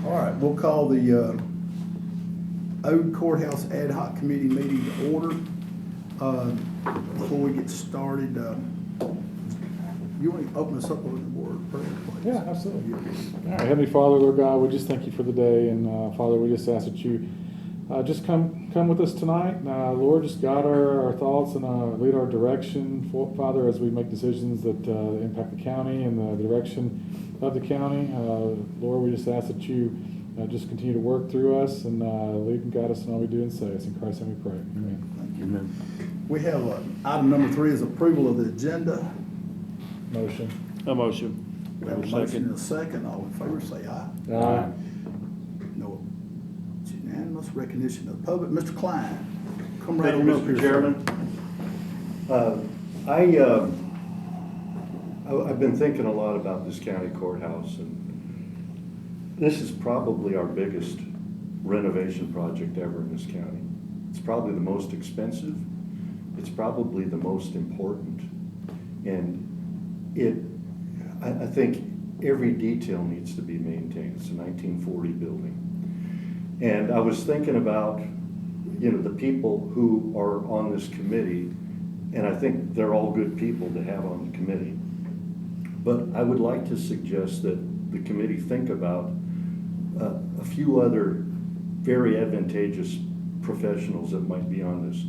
All right, we'll call the Old Courthouse Ad Hoc Committee meeting to order. Before we get started, you want to open us up with the word of prayer, please? Yeah, absolutely. All right, Heavenly Father, Lord God, we just thank you for the day, and Father, we just ask that you just come with us tonight. Lord, just guide our thoughts and lead our direction, Father, as we make decisions that impact the county and the direction of the county. Lord, we just ask that you just continue to work through us and lead and guide us in all we do and say. It's in Christ's name we pray. Amen. Thank you. Amen. We have item number 3 is approval of the agenda. Motion. A motion. We have a motion and a second. All in favor say aye. Aye. No. It's unanimous recognition of the public. Mr. Klein, come right on up here. Mr. Chairman. I've been thinking a lot about this county courthouse, and this is probably our biggest renovation project ever in this county. It's probably the most expensive. It's probably the most important. And I think every detail needs to be maintained. It's a 1940 building. And I was thinking about, the people who are on this committee, and I think they're all good people to have on the committee. But I would like to suggest that the committee think about a few other very advantageous professionals that might be on this.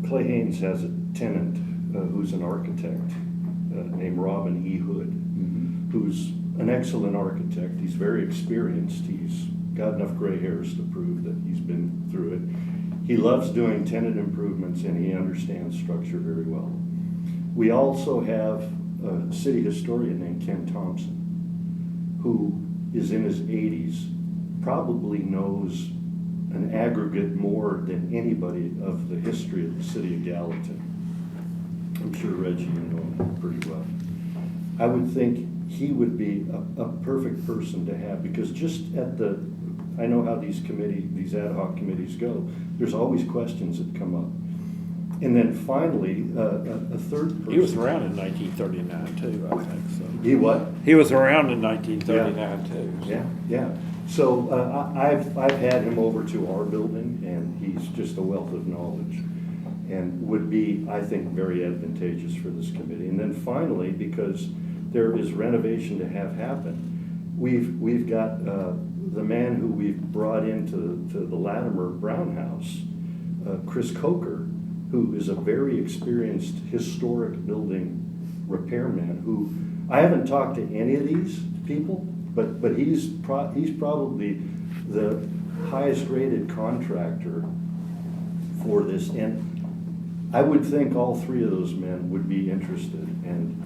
Clay Haynes has a tenant who's an architect named Robin E. Hood, who's an excellent architect. He's very experienced. He's got enough gray hairs to prove that he's been through it. He loves doing tenant improvements, and he understands structure very well. We also have a city historian named Ken Thompson, who is in his 80s, probably knows an aggregate more than anybody of the history of the city of Gallatin. I'm sure Reggie, you know him pretty well. I would think he would be a perfect person to have, because just I know how these ad hoc committees go, there's always questions that come up. And then finally, a third person. He was around in 1939 too, I think, so. He what? He was around in 1939 too. So. Yeah. So I've had him over to our building, and he's just a wealth of knowledge, and would be, I think, very advantageous for this committee. And then finally, because there is renovation to have happen, we've got the man who we've brought into the Latimer Brown House, Chris Coker, who is a very experienced historic building repairman. Who I haven't talked to any of these people, but he's probably the highest rated contractor for this, and I would think all 3 of those men would be interested. And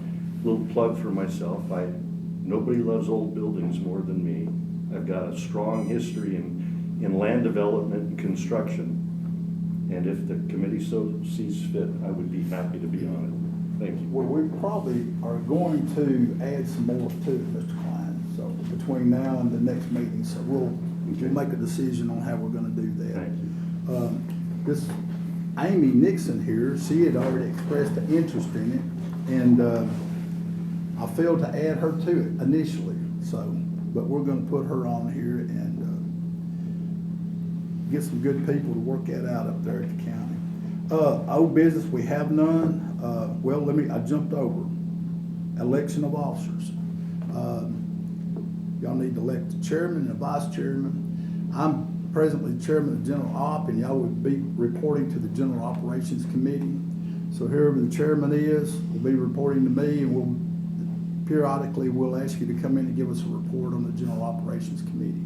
a little plug for myself, nobody loves old buildings more than me. I've got a strong history in land development and construction, and if the committee so sees fit, I would be happy to be on it. Thank you. Well, we probably are going to add some more to it, Mr. Klein, so between now and the next meeting, so we'll make a decision on how we're gonna do that. Thank you. This Amy Nixon here, she had already expressed an interest in it, and I failed to add her to it initially, but we're gonna put her on here and get some good people to work that out up there at the county. Old business, we have none. I jumped over. Election of officers. Y'all need to elect the chairman and the vice chairman. I'm presently chairman of general op, and y'all would be reporting to the general operations committee. So whoever the chairman is will be reporting to me, and periodically we'll ask you to come in and give us a report on the general operations committee.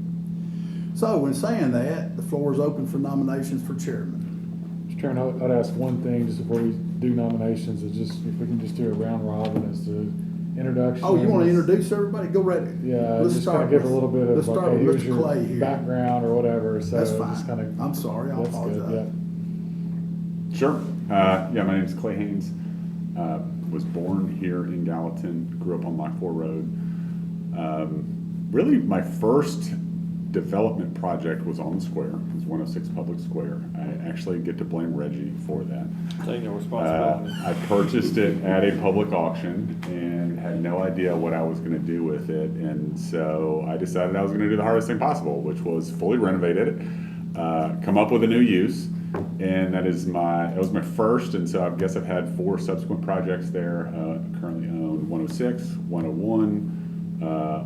So in saying that, the floor is open for nominations for chairman. Mr. Chairman, I'd ask one thing just before we do nominations, is just if we can just do a round robin as to introduction. Oh, you want to introduce everybody? Go right ahead. Yeah, Let's just start kind of give with- a little bit of, let's start with here's Mr. your Clay here. background or whatever. So That's just fine. kind of, I'm sorry, I that's good, apologize. Sure. My name is Clay Haynes. Was born here in Gallatin, grew up on Lock 4 Road. Really, my first development project was on the square. It was 106 Public Square. I actually get to blame Reggie for that. Take no responsibility. I purchased it at a public auction and had no idea what I was going to do with it. And so I decided I was going to do the hardest thing possible, which was fully renovate it, come up with a new use. And that was my first. And so I guess I've had 4 subsequent projects there. Currently own 106, 101,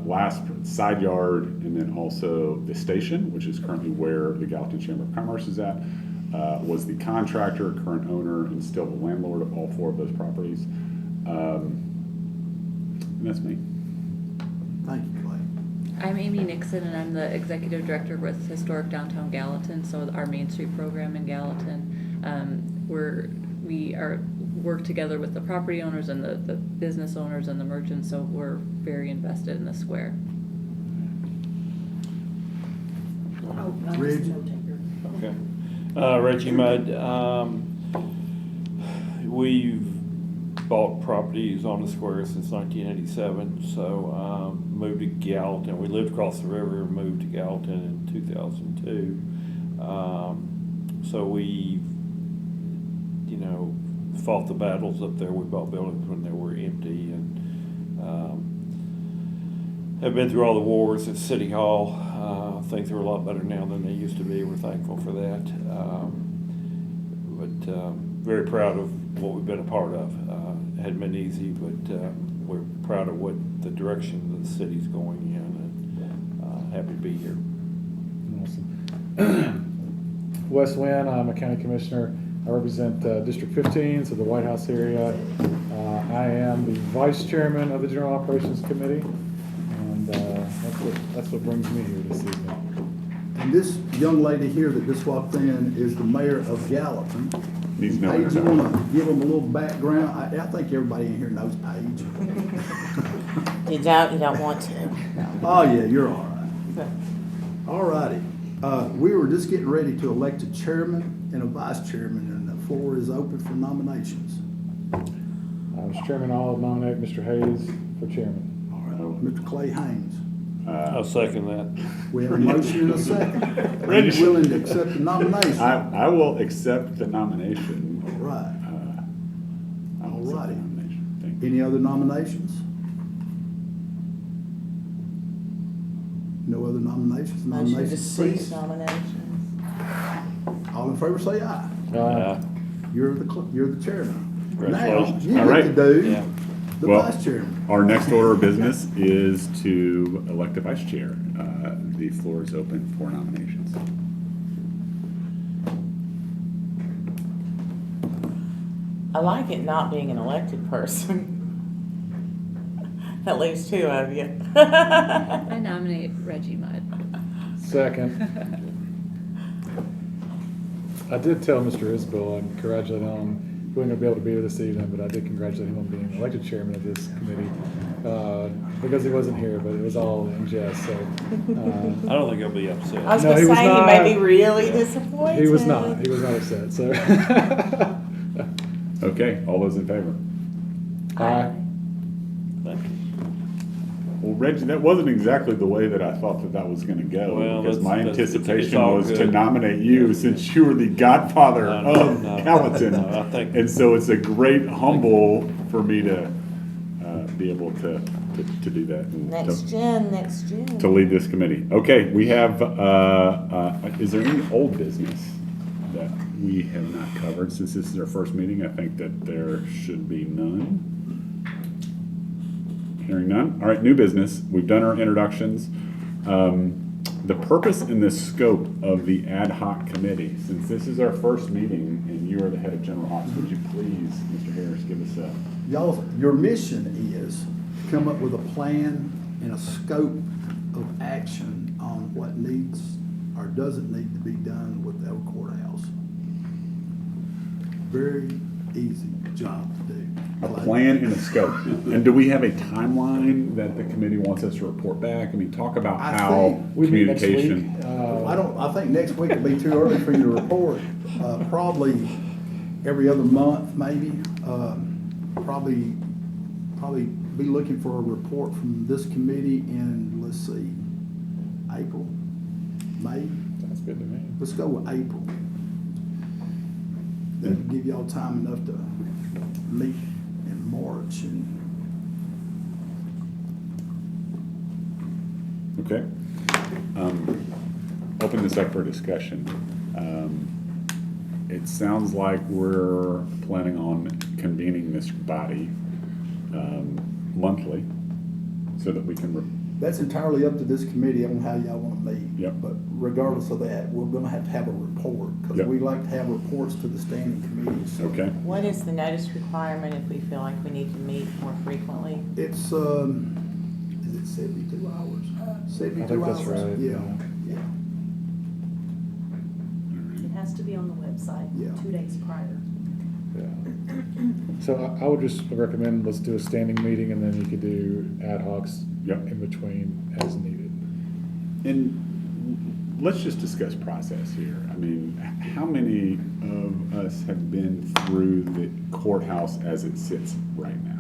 last side yard, and then also the station, which is currently where the Gallatin Chamber of Commerce is at. Was the contractor, current owner, and still the landlord of all 4 of those properties. And that's me. Thank you, Clay. I'm Amy Nixon, and I'm the executive director with Historic Downtown Gallatin, so our Main Street program in Gallatin. We work together with the property owners and the business owners and the merchants, so we're very invested in the square. Reggie? Okay. Reggie Mudd, we've bought properties on the square since 1987, so moved to Gallatin. We lived across the river and moved to Gallatin in 2002. So we, fought the battles up there. We bought buildings when they were empty, and have been through all the wars at City Hall. Things are a lot better now than they used to be. We're thankful for that. But very proud of what we've been a part of. It hadn't been easy, but we're proud of what the direction the city's going in, and happy to be here. Awesome. Wes Wynn, I'm a county commissioner. I represent District 15, so the White House area. I am the vice chairman of the General Operations Committee, and that's what brings me here this evening. And this young lady here that just walked in is the mayor of Gallatin. Needs no Paige, you introduction. want to give them a little background? I think everybody in here knows Paige. You don't want to. Oh, yeah, you're all right. All righty. We were just getting ready to elect a chairman and a vice chairman, and the floor is open for nominations. Mr. Chairman, I'll nominate Mr. Hayes for chairman. All right, Mr. Clay Haynes. I'll second that. We have a motion and a second. Are you Reggie. willing to accept the nomination? I will accept the nomination. All right. I will accept the Alrighty. nomination. Thank you. Any other nominations? No other nominations? Motion to Nominations, cease please. nominations. All in favor say aye. You're the chairman. Now, Congratulations. you All get right. to do Yeah. the Well, vice chairman. Our next order of business is to elect a vice chair. The floor is open for nominations. I like it not being an elected person. That leaves 2 of you. I nominate Reggie Mudd. Second. I did tell Mr. Isbell and congratulate him on, he wasn't going to be able to be here this evening, but I did congratulate him on being elected chairman of this committee, because he wasn't here, but it was all in jest, so. I don't think he'll be upset. I was No, going he to was say, he not. may be really disappointed. He was not upset, so. Okay, all those in favor? Aye. Thank you. Well, Reggie, that wasn't exactly the way that I thought that was going to go. Well, because my it's anticipation all was to good. nominate you since you were the godfather No, of no, Gallatin. no, I think- And so it's a great humble for me to be able to do that. And Next gen. to lead this committee. Okay, we have, is there any old business that we have not covered? Since this is our first meeting, I think that there should be none. Hearing none. All right, new business. We've done our introductions. The purpose and the scope of the ad hoc committee, since this is our first meeting and you are the head of general ops, would you please, Mr. Harris, give us a, Your mission is to come up with a plan and a scope of action on what needs or doesn't need to be done with the old courthouse. Very easy job to do. a plan and a scope? And do we have a timeline that the committee wants us to report back? I mean, talk about I how think We meet next week. communication. I think next week will be too early for you to report. Probably every other month, maybe. Probably be looking for a report from this committee in, let's see, April. May? Sounds good to me. Let's go with April. That'll give y'all time enough to meet in March and Okay. Open this up for discussion. It sounds like we're planning on convening this body monthly so that we can, that's entirely up to this committee on how y'all wanna meet. Yep. But regardless of that, we're gonna have to have a report, cause Yep. we like to have reports to the standing committees. okay? What is the notice requirement if we feel like we need to meet more frequently? It's, is it 72 hours? 72 I think hours? that's right. Yeah, yeah. It has to be on the website Yeah. 2 days prior. Yeah. So I would just recommend, let's do a standing meeting and then you could do ad hocs Yep. in between as needed. And let's just discuss process here. I mean, how many of us have been through the courthouse as it sits right now?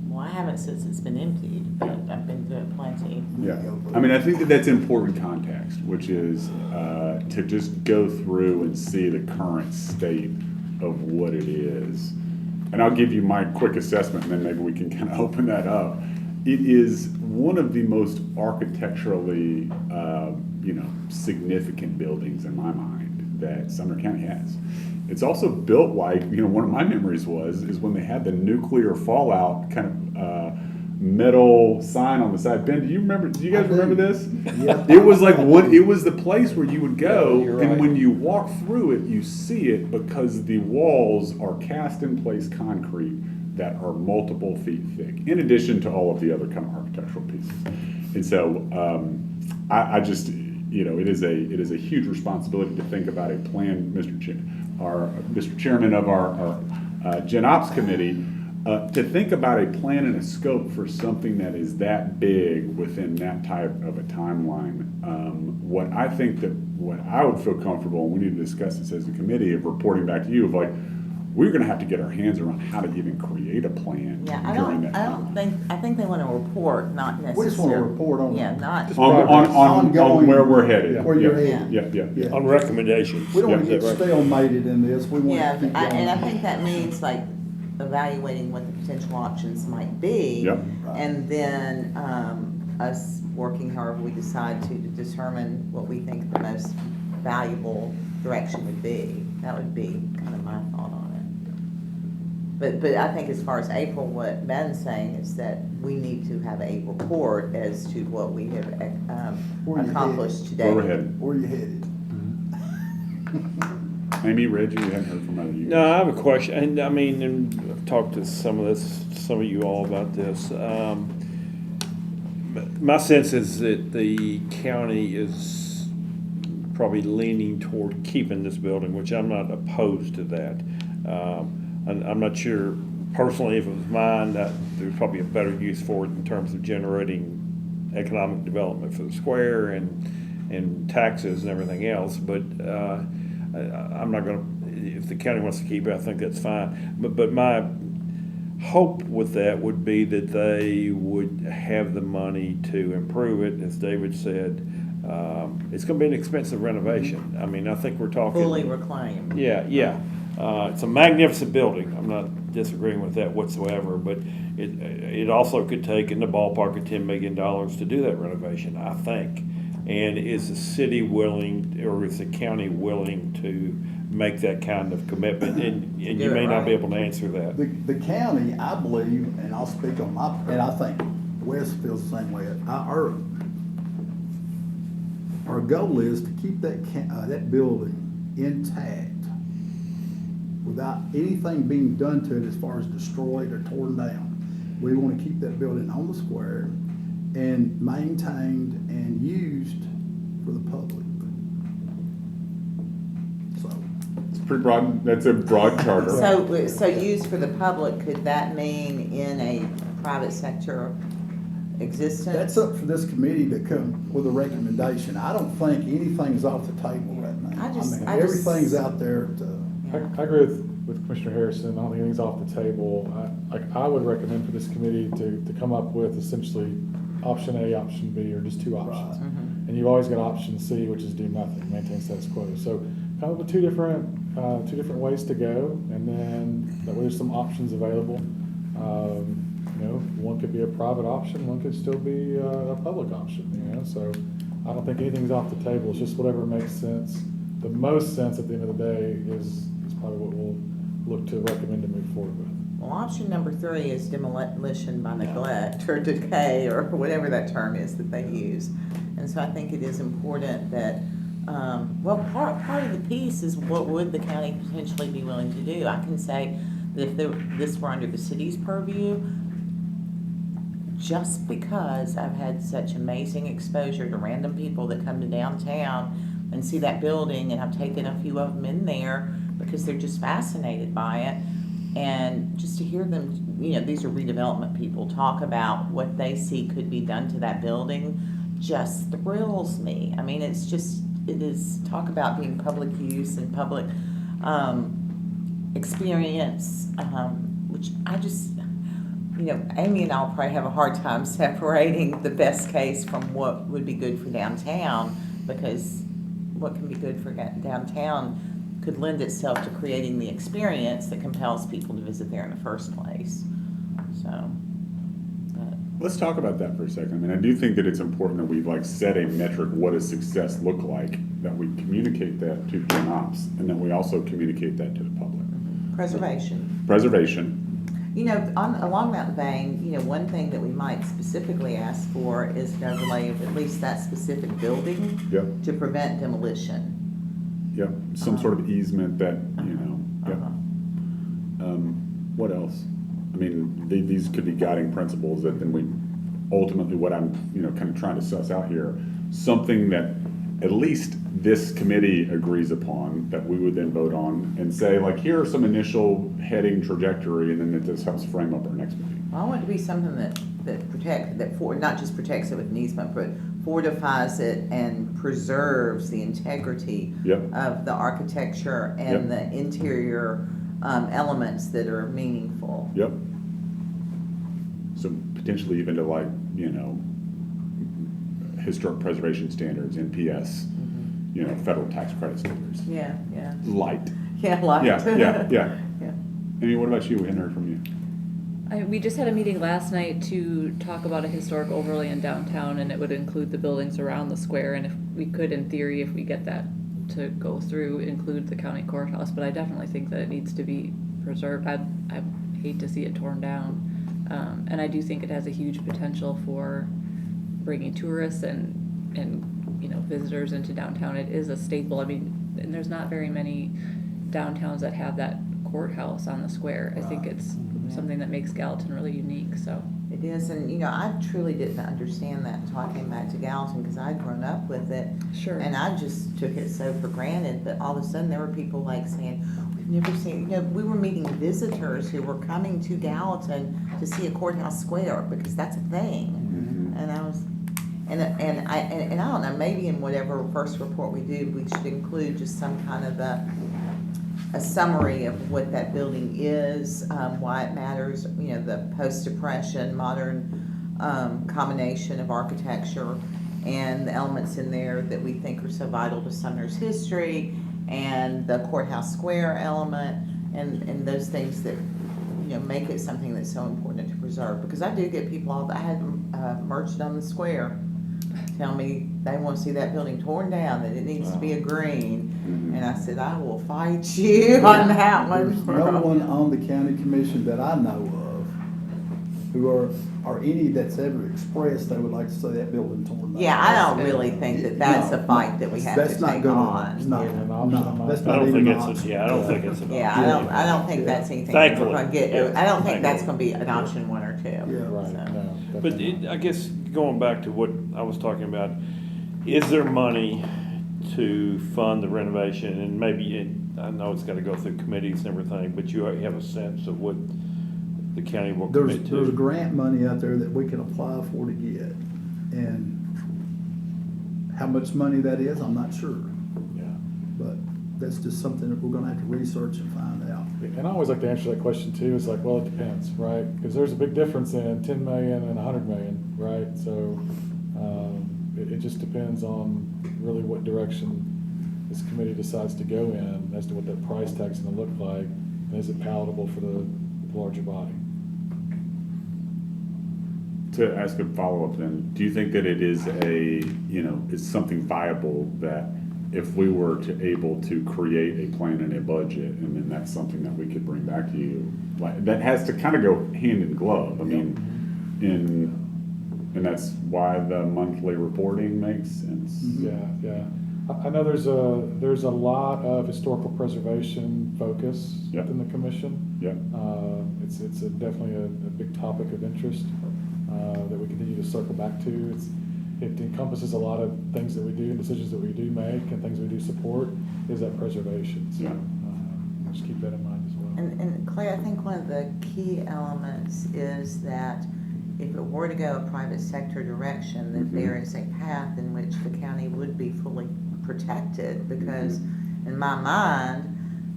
Well, I haven't since it's been emptied, but I've been through it plenty. Yeah, I mean, I think that that's important context, which is to just go through and see the current state of what it is. And I'll give you my quick assessment, and then maybe we can kind of open that up. It is one of the most architecturally, significant buildings in my mind that Sumner County has. It's also built like, one of my memories is when they had the nuclear fallout kind of metal sign on the side. Ben, do you guys remember this? Yeah. It was like it was the place where you would go, Yeah, you're and right. when you walk through it, you see it because the walls are cast in place concrete that are multiple feet thick, in addition to all of the other kind of architectural pieces. And so I just, it is a huge responsibility to think about a plan, Mr. Chairman of our Gen Ops Committee, to think about a plan and a scope for something that is that big within that type of a timeline. What I would feel comfortable, and we need to discuss this as a committee, of reporting back to you of like, we're gonna have to get our hands around how to even create a plan Yeah, I during that don't time. I think they want a report, not necessarily. We just want a report on. Yeah, not. On Ongoing- where we're headed. Where you're Yeah. headed. Yeah. Yeah. On recommendations. We don't want to Yeah. get stalemated in this, we want Yeah, to keep going. and I think that means like evaluating what the potential options might be. Yep. And then, us working however we decide to determine what we think the most valuable direction would be. That would be kind of my thought on it. But I think as far as April, what Ben's saying is that we need to have a report as to what we have Where you accomplished headed. today. Where we're headed. Where you headed? Amy, Reggie, you haven't heard from either of you. No, I have a question, and I mean, and I've talked to some of you all about this. My sense is that the county is probably leaning toward keeping this building, which I'm not opposed to that. And I'm not sure personally if it was mine, that there's probably a better use for it in terms of generating economic development for the square and taxes and everything else, but I'm not gonna, if the county wants to keep it, I think that's fine. But my hope with that would be that they would have the money to improve it, as David said. It's gonna be an expensive renovation. I mean, I think we're talking. Fully reclaimed. Yeah. It's a magnificent building. I'm not disagreeing with that whatsoever, but it also could take in the ballpark of $10 million to do that renovation, I think. And is the city willing, or is the county willing to make that kind of commitment? And you may not be able to answer that. The county, I believe, and I'll speak on and I think Wes feels the same way. Our goal is to keep that building intact without anything being done to it as far as destroyed or torn down. We want to keep that building on the square and maintained and used for the public. So, It's pretty broad, that's a broad charter. So used for the public, could that mean in a private sector existence? that's up for this committee to come with a recommendation. I don't think anything's off the table right now. I just- Everything's out there to. I agree with Commissioner Harrison. I don't think anything's off the table. I would recommend for this committee to come up with essentially option A, option B, or just two options. Right. And and you've always got option C, which is do nothing, maintain status quo. So come up with two different ways to go, and then that way there's some options available. One could be a private option, one could still be a public option, so I don't think anything's off the table. It's just whatever makes sense. The most sense at the end of the day is probably what we'll look to recommend to move forward with. Well, option number 3 is demolition by neglect or decay or whatever that term is that they use. And so I think it is important that, part of the piece is what would the county potentially be willing to do. I can say that if this were under the city's purview, just because I've had such amazing exposure to random people that come to downtown and see that building, and I've taken a few of them in there because they're just fascinated by it. And just to hear them, these are redevelopment people, talk about what they see could be done to that building just thrills me. I mean, it is talk about being public use and public experience, which I just, Amy and I'll probably have a hard time separating the best case from what would be good for downtown, because what can be good for downtown could lend itself to creating the experience that compels people to visit there in the first place. So, Let's talk about that for a second. I mean, I do think that it's important that we set a metric, what does success look like, that we communicate that to Gen Ops, and that we also communicate that to the public. preservation. Along that vein, one thing that we might specifically ask for is an overlay of at least that specific building Yep. to prevent demolition. Yep, some sort of easement that, yep. What else? I mean, these could be guiding principles that then we, ultimately what I'm, kind of trying to suss out here, something that at least this committee agrees upon that we would then vote on and say, here are some initial heading trajectory, and then it just helps frame up our next meeting. I want it to be something that not just protects it with an easement, but fortifies it and preserves the integrity Yep. of the architecture and Yep. the interior elements that are meaningful. Yep. So potentially even to historic preservation standards, NPS, federal tax credit standards. Yeah. Light. Yeah, like. Yeah. Yeah. Amy, what about you? We hadn't heard from you. We just had a meeting last night to talk about a historic overlay in downtown, and it would include the buildings around the square, and if we could, in theory, if we get that to go through, include the county courthouse, but I definitely think that it needs to be preserved. I hate to see it torn down. And I do think it has a huge potential for bringing tourists and visitors into downtown. It is a staple. I mean, and there's not very many downtowns that have that courthouse on the square. I think it's something that makes Gallatin really unique. So It is, and I truly didn't understand that until I came back to Gallatin, because I'd grown up with it. Sure. And I just took it so for granted, but all of a sudden there were people saying, we've never seen, we were meeting visitors who were coming to Gallatin to see a courthouse square, because that's a thing. Mm-hmm. And I was, and I don't know, maybe in whatever first report we do, we should include just some kind of a summary of what that building is, why it matters, the post-depression, modern combination of architecture, and the elements in there that we think are so vital to Sumner's history, and the courthouse square element, and those things that make it something that's so important to preserve. Because I do get people I had merged on the square tell me they want to see that building torn down, that it needs to be a green. Mm-hmm. And I said, I will fight you on that one. There's no one on the county commission that I know of who are any that's ever expressed they would like to see that building torn down. Yeah, I don't really think that that's a fight that we have That's to not take gonna- on. it's not- an no, option. that's I not don't even think an it's, option. I don't think it's an option. Yeah, I don't think that's anything that we're Thankfully. gonna get. Yeah. I don't think that's Thankfully. gonna be an option 1 or 2. Yeah. Right, So. no. But definitely not. I guess going back to what I was talking about, is there money to fund the renovation? And maybe, I know it's gotta go through committees and everything, but you have a sense of what the county will commit There's to? grant money out there that we can apply for to get, and how much money that is, I'm not sure, Yeah. but that's just something that we're gonna have to research and find out. And I always like to answer that question too. It's well, it depends, right? Because there's a big difference in 10 million and 100 million, right? So it just depends on really what direction this committee decides to go in as to what that price tag's gonna look like, and is it palatable for the larger body? To ask a follow-up then, do you think that it is is something viable that if we were able to create a plan and a budget, and then that's something that we could bring back to you, like, that has to kind of go hand in glove? I mean, and that's why the monthly reporting makes sense. Yeah. I know there's a lot of historical preservation focus Yep. within the commission. Yep. It's definitely a big topic of interest that we continue to circle back to. It encompasses a lot of things that we do, decisions that we do make, and things we do support, is that preservation. So Yeah. just keep that in mind as well. And Clay, I think one of the key elements is that if it were to go a private sector direction, that there is a path in which the county would be fully protected, because in my mind,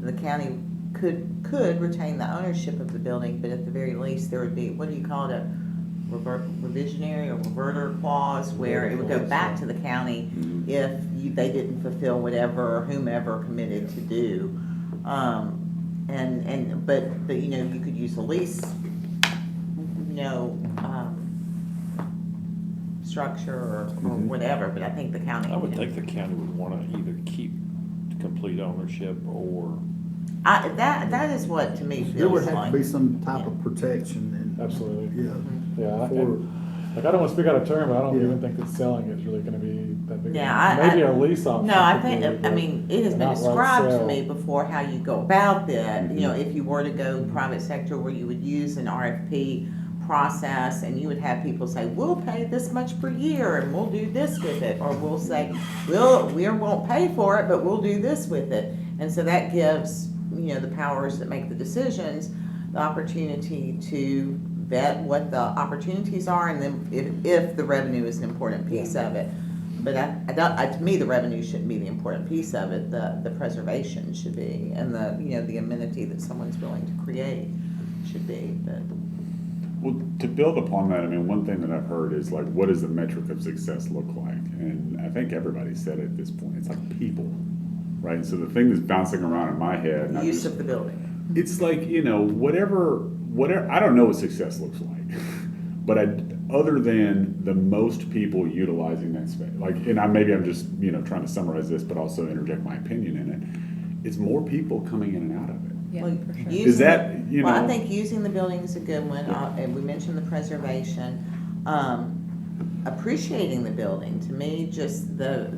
the county could retain the ownership of the building, but at the very least, there would be, what do you call it, a reversionary or reverter clause, where it would go back to the county if they didn't fulfill whatever or whomever committed to do. But you could use a lease, structure or whatever, but I think the county. I would think the county would wanna either keep complete ownership or. That is what, to me, feels like. There would have to be some type of protection and. Absolutely. Yeah. Yeah, For- I don't want to speak out of turn, but I don't Yeah. even think that selling is really going to be that big. Yeah, Maybe a lease option. No, I could think, be, I but mean, it has an been outright described to sale. me before how you go about that. If you were to go private sector, where you would use an RFP process, and you would have people say, we'll pay this much per year, and we'll do this with it, or we'll say, we won't pay for it, but we'll do this with it. And so that gives, the powers that make the decisions, the opportunity to vet what the opportunities are, and then if the revenue is an important piece of it. But to me, the revenue shouldn't be the important piece of it. The preservation should be, and the amenity that someone's willing to create should be. But Well, to build upon that, I mean, one thing that I've heard is like, what does the metric of success look like? And I think everybody said it at this point, it's like people, right? And so the thing that's bouncing around in my head, and use of the building. it's like, whatever, I don't know what success looks like, but other than the most people utilizing that space, like, and maybe I'm just, trying to summarize this, but also interject my opinion in it, it's more people coming in and out of it. Yeah, Well, for sure. using Is that, Well, I think using the building is a good one, and we mentioned the preservation. Appreciating the building, to me, just the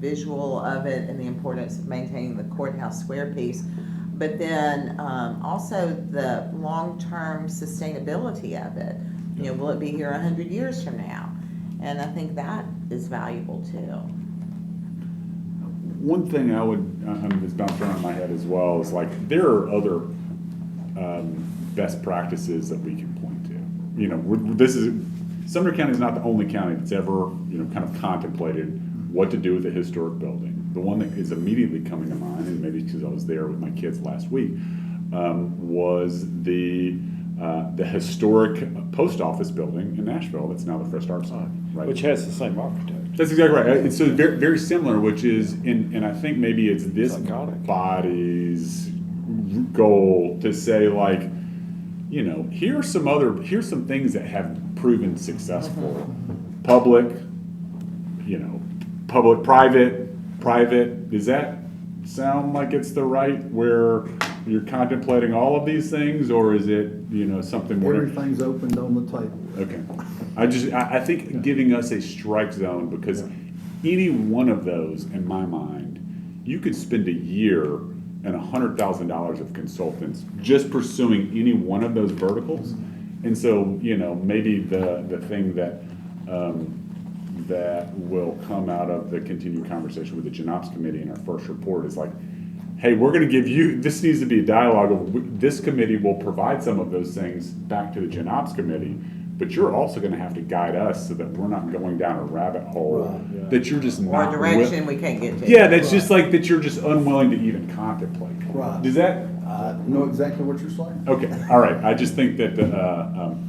visual of it and the importance of maintaining the courthouse square piece. But then also the long-term sustainability of it. Will it be here 100 years from now? And I think that is valuable too. One thing that's bounced around in my head as well is like, there are other best practices that we can point to. Sumner County is not the only county that's ever, kind of contemplated what to do with a historic building. The one that is immediately coming to mind, and maybe because I was there with my kids last week, was the historic post office building in Nashville that's now the Fresh Start sign, right? Which has the same architect. That's exactly right. It's so very, very similar, which is, and I think maybe it's this Psychotic. body's goal to say, like, here's some things that have proven successful. Public, private. Does that sound like it's the right where you're contemplating all of these things, or is it, something more? Everything's opened on the table. Okay. I think giving us a strike zone, because any one of those, in my mind, you could spend a year and $100,000 of consultants just pursuing any one of those verticals. And so, maybe the thing that will come out of the continued conversation with the GenOps committee in our first report is like, hey, we're going to give you, this needs to be a dialogue of, this committee will provide some of those things back to the GenOps committee, but you're also going to have to guide us so that we're not going down a rabbit hole Right, yeah. that you're just Or not. a direction we can't get to. Yeah, that's just like that you're just unwilling to even contemplate. Right. Does that? I know exactly what you're saying. Okay, all right. I just think that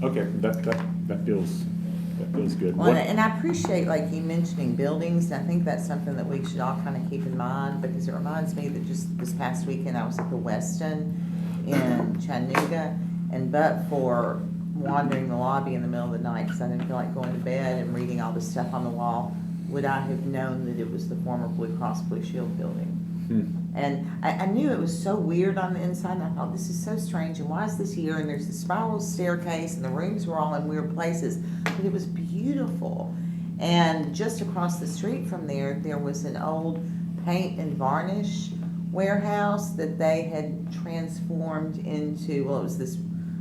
okay, that feels feels good. Well, What- and I appreciate, like, you mentioning buildings, and I think that's something that we should all kind of keep in mind, because it reminds me that just this past weekend, I was at the Westin in Chattanooga, and but for wandering the lobby in the middle of the night, because I didn't feel like going to bed and reading all the stuff on the wall, would I have known that it was the former Blue Cross Blue Shield building? And I knew it was so weird on the inside, and I thought, this is so strange, and why is this here? And there's the spiral staircase, and the rooms were all in weird places, but it was beautiful. And just across the street from there, there was an old paint and varnish warehouse that they had transformed into, well, it was this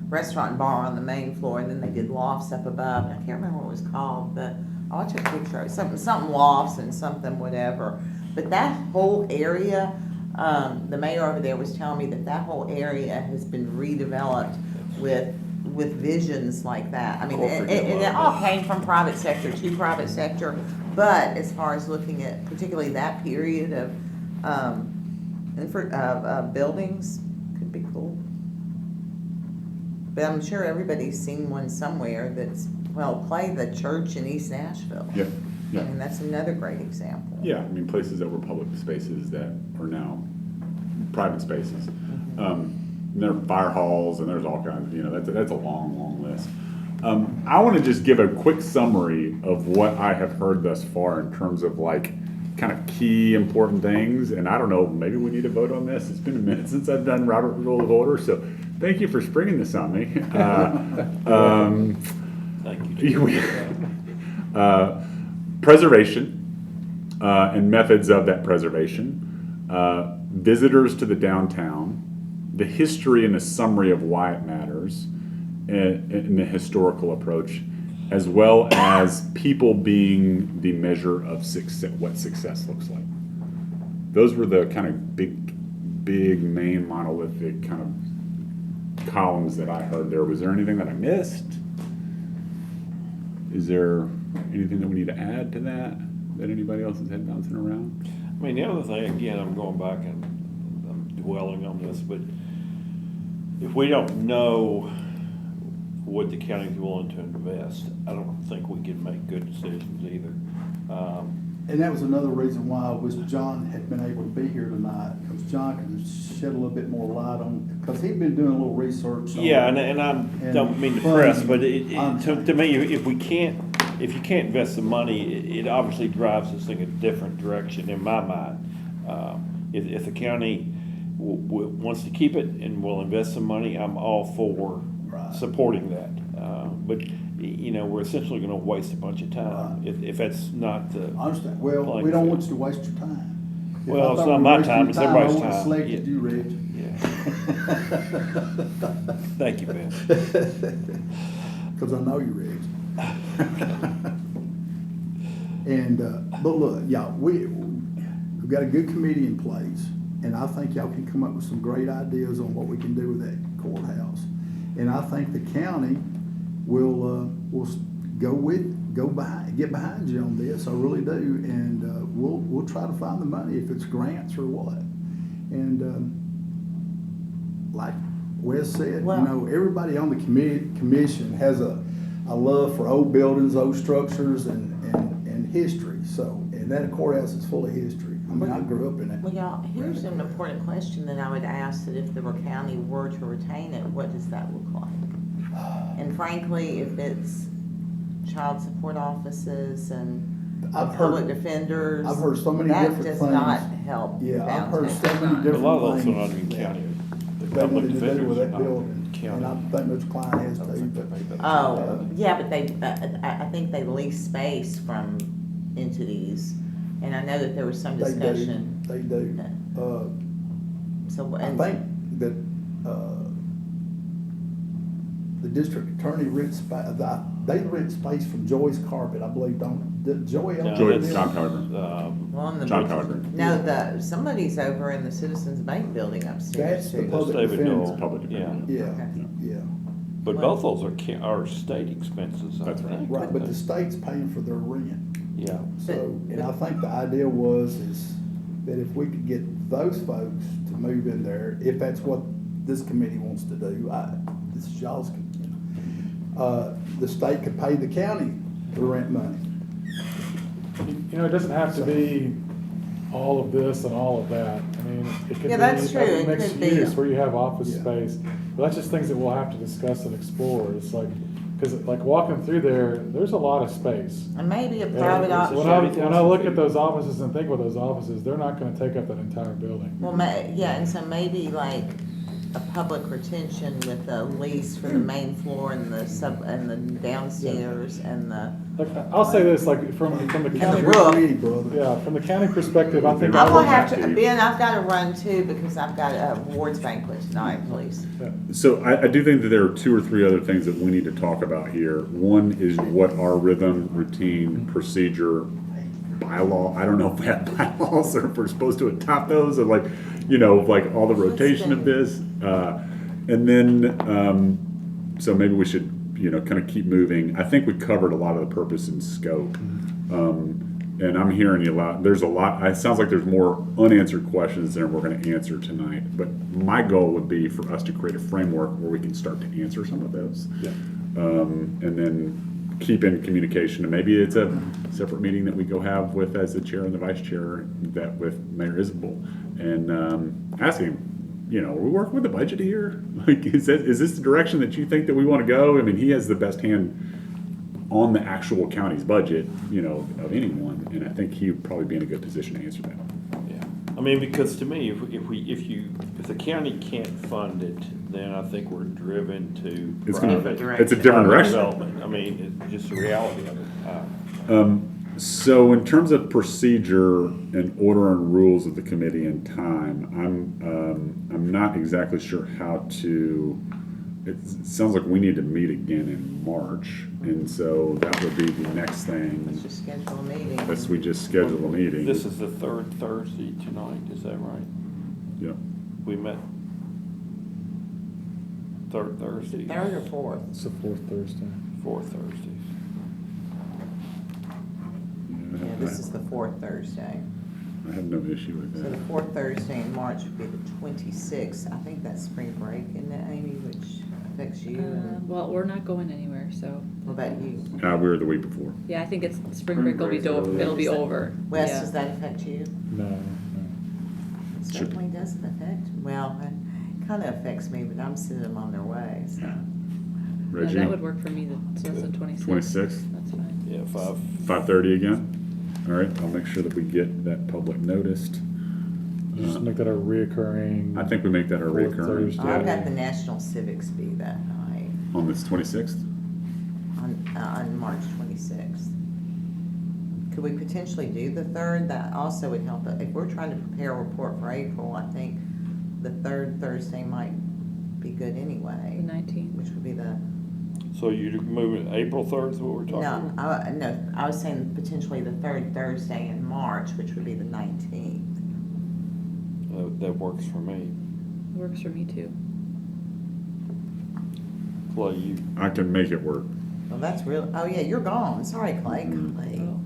restaurant and bar on the main floor, and then they did lofts up above, and I can't remember what it was called, but I took a picture of it, something lofts and something whatever. But that whole area, the mayor over there was telling me that whole area has been redeveloped with visions like that. I mean, it all came from private sector to private sector, but as far as looking at particularly that period of buildings, could be cool. But I'm sure everybody's seen one somewhere that's, well, Clay, the church in East Nashville. Yeah, yeah. I mean, that's another great example. Yeah, I mean, places that were public spaces that are now private spaces. There are fire halls, and there's all kinds, that's a long, long list. I want to just give a quick summary of what I have heard thus far in terms of like kind of key important things, and I don't know, maybe we need to vote on this. It's been a minute since I've done Robert Rule of Order, so thank you for springing this on me. Thank you. Preservation and methods of that preservation, visitors to the downtown, the history and a summary of why it matters, and the historical approach, as well as people being the measure of success, what success looks like. Those were the kind of big main monolithic kind of columns that I heard there. Was there anything that I missed? Is there anything that we need to add to that anybody else has had bouncing around? I mean, the other thing, again, I'm going back and I'm dwelling on this, but if we don't know what the county's willing to invest, I don't think we can make good decisions either. And that was another reason why I wish John had been able to be here tonight, because John could shed a little bit more light on, because he'd been doing a little research on. Yeah, and I don't mean to press, but to me, if you can't invest the money, it obviously drives this thing a different direction in my mind. If the county wants to keep it and will invest some money, I'm all for supporting that. But we're essentially going to waste a bunch of time if that's not the. I understand. Well, we don't want you to waste your time. If Well, I it's thought not we my wasted time, your it's everybody's I wouldn't have time. selected you, Reg. Yeah. Thank you, Ben. Because I know you, Reg. And, but look, y'all, we've got a good committee in place, and I think y'all can come up with some great ideas on what we can do with that courthouse. And I think the county will get behind you on this. I really do, and we'll try to find the money if it's grants or what. And like Wes said, everybody on the commission has a love for old buildings, old structures, and history. So, and that courthouse is full of history. I mean, I grew up in it. Well, y'all, here's an important question that I would ask, that if the county were to retain it, what does that look like? And frankly, if it's child support offices and public defenders, I've heard so many that different does things. not help. Yeah, I've heard so downtown. many A different lot of those things. are not even county. The They public wanted to do defenders with are that not building, county. and I think Mr. Klein has I don't to, think but. they pay that. Oh, yeah, but I think they lease space from entities, and I know that there was some They do, discussion. they do. So, I and think that, the district attorney rents, they rent space from Joy's Carpet, I believe, did Joy? No, Joy, that's, John Pellegrin. well, in the John Pellegrin. no, somebody's over in the Citizens Bank building upstairs That's the too. public David defense. Dole. Public Yeah, defense. Yeah, Okay. yeah, but both those are state expenses, I That's right. think. right, but the state's paying for their rent. Yeah. So, and I think the idea is that if we could get those folks to move in there, if that's what this committee wants to do, this is y'all's, the state could pay the county the rent money. You know, it doesn't have to be all of this and all of that. I mean, it could be Yeah, that's true. a It mixed could be. use where you have office Yeah. space. But that's just things that we'll have to discuss and explore. It's like, because like walking through there, there's a lot of space. And maybe a And private when option. I look at those offices and think about those offices, they're not gonna take up that entire building. Well, yeah, and so maybe like a public retention with a lease for the main floor and the downstairs and the. Like, I'll say this, like, from the And the county, roof. Really, brother. yeah, from the county perspective, I think. I'm I gonna would- have to, Ben, I've gotta run too because I've got a awards banquet tonight, please. Yeah. So I do think that there are 2 or 3 other things that we need to talk about here. One is what our rhythm, routine, procedure, bylaw, I don't know if we have bylaws or if we're supposed to adopt those or like, you know, like all the rotation of this. And then, so maybe we should, you know, kind of keep moving. I think we covered a lot of the purpose and scope. And I'm hearing you a lot, there's a lot, it sounds like there's more unanswered questions than we're gonna answer tonight. But my goal would be for us to create a framework where we can start to answer some of those. Yeah. And then keep in communication, and maybe it's a separate meeting that we go have with, as the chair and the vice chair, that with Mayor Isabel, and ask him, you know, are we working with the budget here? Like, is this the direction that you think that we want to go? I mean, he has the best hand on the actual county's budget, you know, of anyone, and I think he would probably be in a good position to answer that. Yeah, I mean, because to me, if the county can't fund it, then I think we're driven to It's private it's a different direction. development. I mean, it's just the reality of it. So in terms of procedure and order and rules of the committee and time, I'm not exactly sure how to. It sounds like we need to meet again in March, and so that would be the next thing. Let's just schedule a meeting. Unless we just schedule a meeting. This is the third Thursday tonight, is that right? Yep. We met third Thursday, Third or fourth? It's the fourth Thursday. fourth Thursdays. Yeah, this is the fourth Thursday. I have no issue with So the that. fourth Thursday in March would be the 26th. I think that's spring break, isn't it, Amy, which affects you? And Well, we're not going anywhere, so. what about you? We were the week before. Yeah, I think it's, spring break will be, break's early. it'll be over. Wes, Yeah. does that affect you? No, no. It certainly doesn't affect, well, it kind of affects me, but I'm sending them on their way, so. Yeah, Reggie, that would work for me, so it's the 26th. 26th, That's fine. Yeah, 5:30 again. All right, I'll make sure that we get that public noticed. Just make that a reoccurring. I think we make that our Fourth recurring Thursday. I've got the National Civics Bee that night, on this 26th. on March 26th. Could we potentially do the third? That also would help, if we're trying to prepare a report for April, I think the third Thursday might be good anyway. The 19th. Which would be the, So you're moving April 3rd is what we're talking no, about? no, I was saying potentially the third Thursday in March, which would be the 19th. That works for me. Works for me too. Clay, you, I can make it work. Well, that's real, oh yeah, you're gone, sorry Clay, golly. Oh.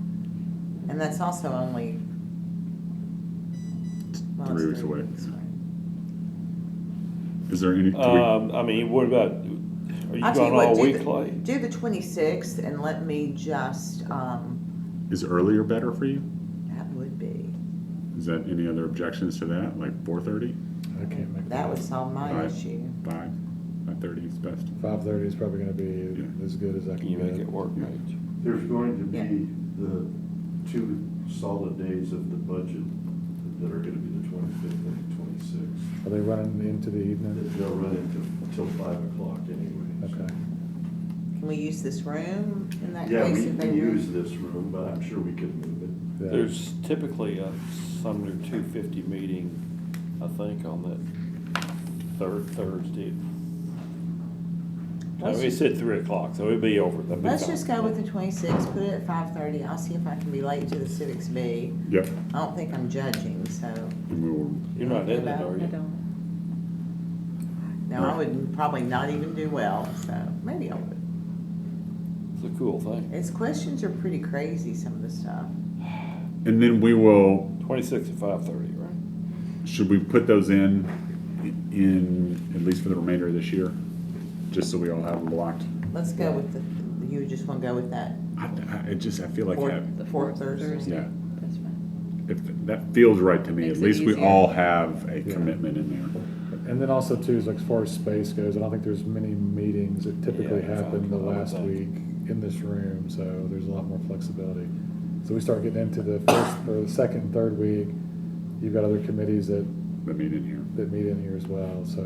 And that's also only. well, it's 3 weeks away. weeks away. Is there any? I mean, what about, are you I'll tell gone you what, all do week, the- Clay? Do the 26th and let me just, Is earlier better for you? that would be, Is that any other objections to that? Like 4:30? I can't make that would solve my Alright. issue. 5:30 is best. 5:30 is probably gonna be Yeah. as good as I Can can you make get. it work, mate? There's going to Yeah. be the 2 solid days of the budget that are gonna be the 25th and the 26th. Are they running into the evening? They'll run until 5 o'clock anyway. Okay. Can we use this room in that Yeah, case? we if they can want? use this room, but I'm sure we could move it. Yeah. There's typically a Sumner 250 meeting, I think, on that third Thursday. Let's We said 3 o'clock, so it'd be over. That'd be Let's fine. just go with the 26th, put it at 5:30. I'll see if I can be late to the Civics Bee. Yep. I don't think I'm judging, so, And we will, You're not in it, About- are I you? don't. no, I would probably not even do well, so maybe I would. It's a cool thing. Its questions are pretty crazy, some of the stuff. and then we will. 26 at 5:30, right? Should we put those in at least for the remainder of this year, just so we all have them blocked? Let's go with you just want to go with that I feel like that, The Fourth fourth Thursday. Thursday. Yeah. That's fine. if, that feels right to me. Makes At it least we easier. all have a Yeah. commitment in there. And then also too, is like as far as space goes, I don't think there's many meetings that typically Yeah, happen the I would last think. week in this room, so there's a lot more flexibility. So we start getting into the first, or the second and third week, you've got other committees that Meet in here. meet in here as well, so,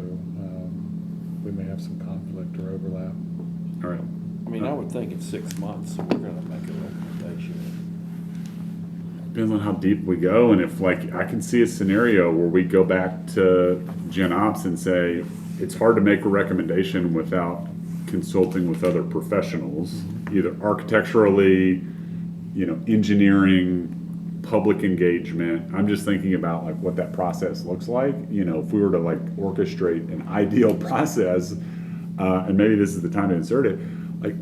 we may have some conflict or overlap. All right. I mean, I would think in 6 months, we're gonna make a recommendation. Depends on how deep we go, and if like, I can see a scenario where we go back to Gen Ops and say, it's hard to make a recommendation without consulting with other professionals, either architecturally, engineering, public engagement. I'm just thinking about like what that process looks like. If we were to like orchestrate an ideal process, and maybe this is the time to insert it, like,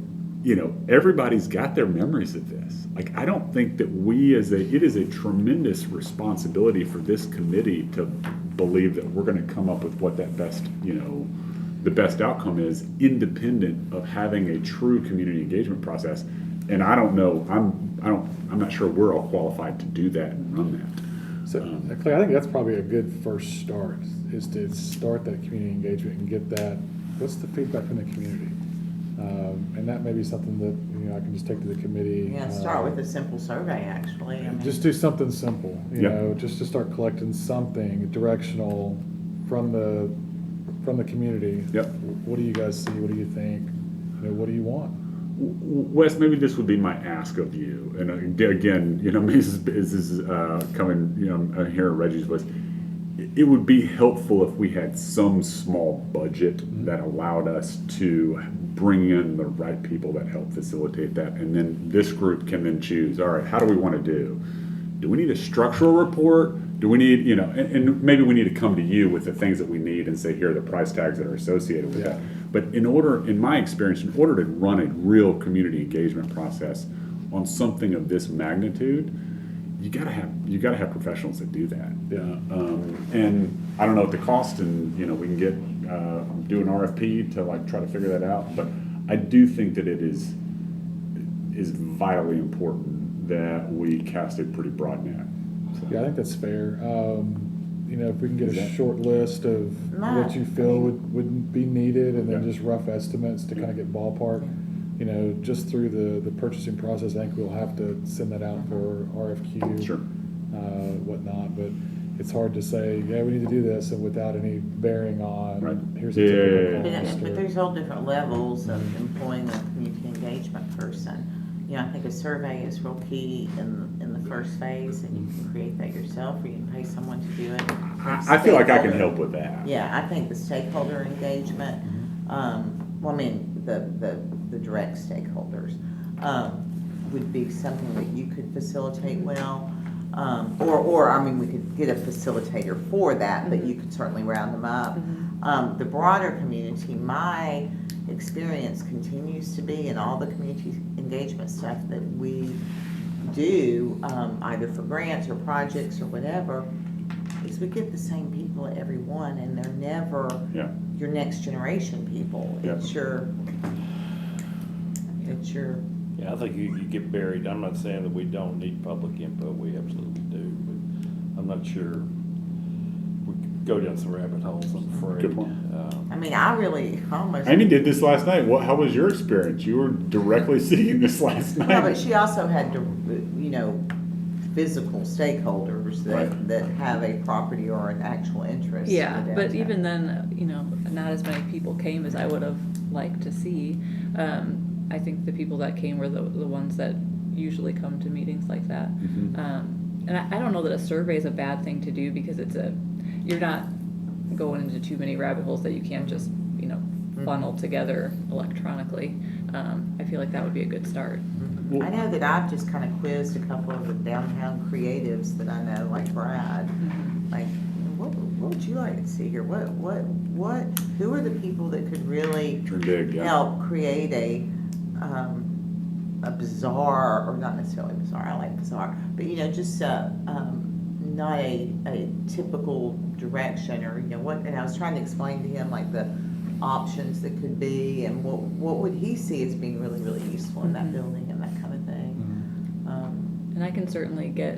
everybody's got their memories of this. Like, I don't think that it is a tremendous responsibility for this committee to believe that we're going to come up with what that best, the best outcome is, independent of having a true community engagement process. And I don't know, I'm not sure we're all qualified to do that and run that. So, Clay, I think that's probably a good first start, is to start that community engagement and get that, what's the feedback from the community? And that may be something that, I can just take to the committee. Yeah, start with a simple survey, actually. I mean, Just do something simple, Yeah. just to start collecting something directional from the community. Yep. What do you guys see? What do you think? What do you want? Wes, maybe this would be my ask of you, and again, maybe this is coming, I hear Reggie's voice. It would be helpful if we had some small budget that allowed us to bring in the right people that help facilitate that, and then this group can then choose, all right, how do we want to do? Do we need a structural report? Do we need, and maybe we need to come to you with the things that we need and say, here are the price tags that are associated with that. But in my experience, in order to run a real community engagement process on something of this magnitude, you gotta have professionals that do that. Yeah. And I don't know what the cost, and we can get do an RFP to like try to figure that out. But I do think that it is vitally important that we cast a pretty broad net. So, Yeah, I think that's fair. If we can get Is a that- short list of what you feel would be needed, and then Yeah. just rough estimates to kind of get ballpark. Just through the purchasing process, I think we'll have to send that out for RFQ. Sure. Whatnot, but it's hard to say, yeah, we need to do this, and without any bearing on, Right. here's a Yeah. typical But, cost. but or- there's all different levels of employing a community engagement person. I think a survey is real key in the first phase, and you can create that yourself, or you can pay someone to do it. I feel like I can Stakeholder- help with that. Yeah, I think the stakeholder engagement, the direct stakeholders, would be something that you could facilitate well. We could get a facilitator for that, but you could certainly round them up. The broader community, my experience continues to be in all the community engagement stuff that we do, either for grants or projects or whatever, is we get the same people at every one, and they're never Yeah. your next generation people. Yeah. It's your Yeah, I think you get buried. I'm not saying that we don't need public input, we absolutely do, but I'm not sure. We could go down some rabbit holes, I'm afraid. Good point. I mean, I really almost. Amy did this last night. How was your experience? You were directly seeing this last night. No, but she also had to, physical stakeholders Right. that have a property or an actual interest. Yeah, in the but downtown. even then, not as many people came as I would have liked to see. I think the people that came were the ones that usually come to meetings like that. Mhm. And I don't know that a survey is a bad thing to do, because you're not going into too many rabbit holes that you can't just, funnel together electronically. I feel like that would be a good start. I know that I've just kind of quizzed a couple of the downtown creatives that I know, like Brad. Like, what would you like to see here? Who are the people that could really Dream big, yeah. help create a bizarre, or not necessarily bizarre, I like bizarre, but just not a typical direction, or and I was trying to explain to him like the options that could be, and what would he see as being really, really useful in that building and that kind of And I can certainly get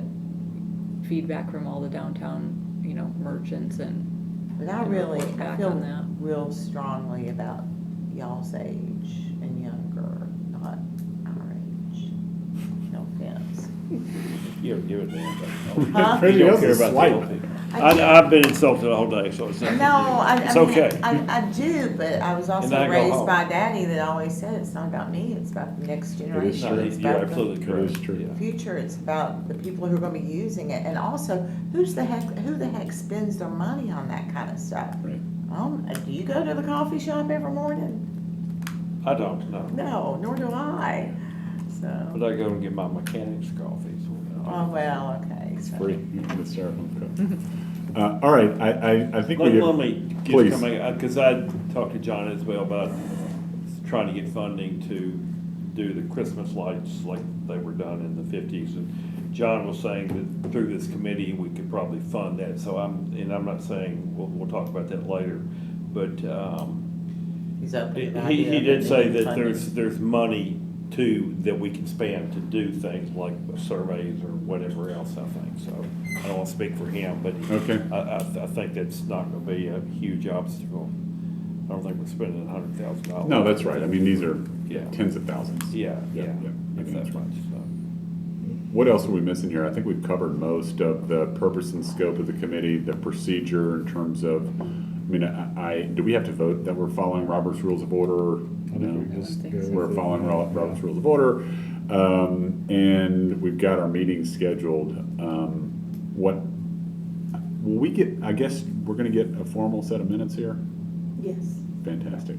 feedback from all the downtown, merchants and. But I and really, report I back feel on that. real strongly about y'all's age and younger, not our age. No offense. You don't give a damn. Huh? You don't Yours care is about the slight. old people. I do. I've been insulted all day, so it's not. No, It's I mean, okay. I do, but I was also And I go raised home. by a daddy that always said, it's not about me, it's about the next generation. No, It's you're about the absolutely correct. It is true. Yeah. future, it's about the people who are gonna be using it, and also, who the heck spends their money on that kind of stuff? Right. Do you go to the coffee shop every morning? I don't know. No, nor do I, But so, I go and get my mechanic's coffees. oh, well, okay. It's so- free. You can get styrofoam cup. All right, I think we. Let me Please. just come, because I talked to John as well about trying to get funding to do the Christmas lights like they were done in the 50s. And John was saying that through this committee, we could probably fund that. So I'm not saying, we'll talk about that later, but He's open to he, the he idea did of say funding. that there's money too that we can spend to do things like surveys or whatever else, I think. So I don't want to speak for him, but Okay. I think that's not going to be a huge obstacle. I don't think we're spending $100,000. No, that's right. I mean, these are Yeah. tens of thousands. Yeah, Yeah, yeah, yeah. I if mean, that that's much, right. so. What else are we missing here? I think we've covered most of the purpose and scope of the committee, the procedure in terms of, do we have to vote that we're following Robert's Rules of Order? I think we just go We're with it. following Robert's Rules of Order. And we've got our meeting scheduled. What, will we get, I guess, we're gonna get a formal set of minutes here? Yes. Fantastic.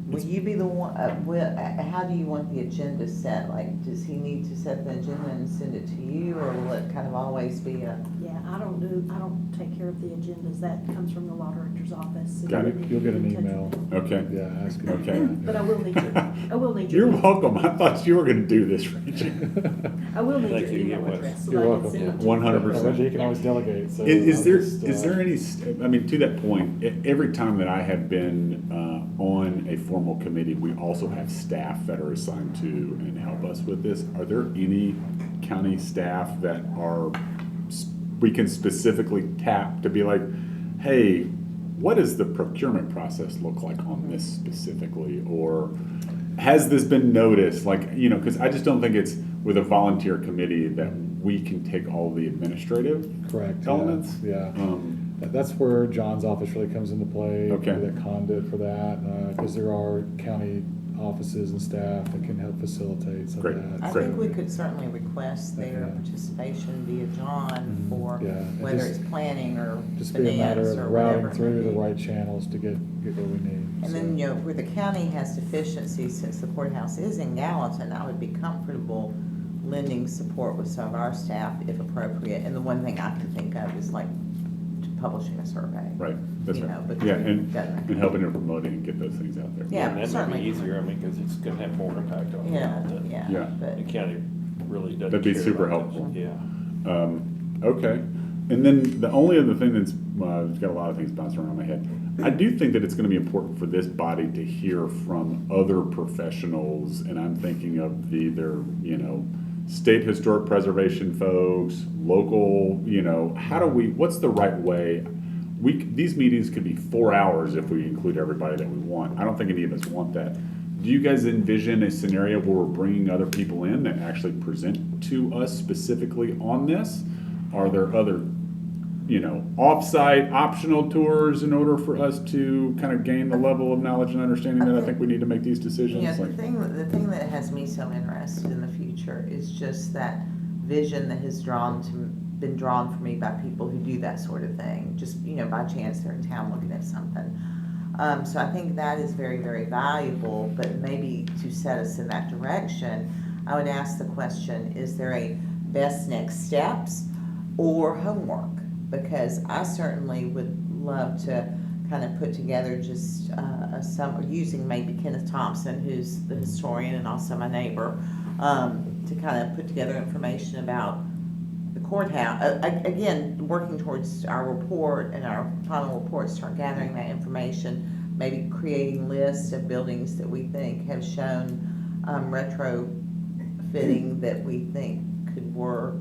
Will you be the one, how do you want the agenda set? Like, does he need to set the agenda and send it to you, or will it kind of always be a? Yeah, I don't take care of the agendas. That comes from the law director's office. So Got it. you You'll get an need to touch email. with them. Okay. Yeah, ask him. Okay. But I will need your You're welcome. I thought you were gonna do this, Reggie. I will need Thank your you, email yeah, address. So You're I can welcome. send it to you. 100%. Reggie can always delegate, so. Is I'll there just, any, I mean, to that point, every time that I have been on a formal committee, we also have staff that are assigned to and help us with this. Are there any county staff that we can specifically tap to be like, hey, what does the procurement process look like on this specifically? Or has this been noticed? Like, because I just don't think it's with a volunteer committee that we can take all the administrative Correct. elements. Yeah. That's where John's office really comes into play. Okay. Be that conduit for that, because there are county offices and staff that can help facilitate some Great. of that. I Great. think we could certainly request their Yeah. participation via John Mhm. for Yeah, and whether just- it's planning or Just be a matter finance of or routing whatever. it through may the be. right channels to get what we need. And so. then, where the county has deficiencies, since the courthouse is in Gallatin, I would be comfortable lending support with some of our staff if appropriate. And the one thing I can think of is like publishing a survey. Right, that's You right. know, but Yeah, we and don't- helping to promote it and get those things out there. Yeah, And that might certainly. be easier, because it's going to have more impact on Yeah, the yeah, but. The county really doesn't. That'd be care super about helpful. those. Yeah. Okay, and then the only other thing that's, I've got a lot of things bouncing around my head. I do think that it's gonna be important for this body to hear from other professionals, and I'm thinking of either, state historic preservation folks, local, what's the right way? These meetings could be 4 hours if we include everybody that we want. I don't think any of us want that. Do you guys envision a scenario where we're bringing other people in that actually present to us specifically on this? Are there other, off-site optional tours in order for us to kind of gain the level of knowledge and understanding that I think we need to make these decisions? Yeah, the Like- thing that has me so interested in the future is just that vision that has been drawn for me by people who do that sort of thing. Just, by chance they're in town looking at something. So I think that is very, very valuable, but maybe to set us in that direction, I would ask the question, is there a best next steps or homework? Because I certainly would love to kind of put together just using maybe Kenneth Thompson, who's the historian and also my neighbor, to kind of put together information about the courthouse. Again, working towards our report and our final report, start gathering that information, maybe creating lists of buildings that we think have shown retrofit fitting that we think could work.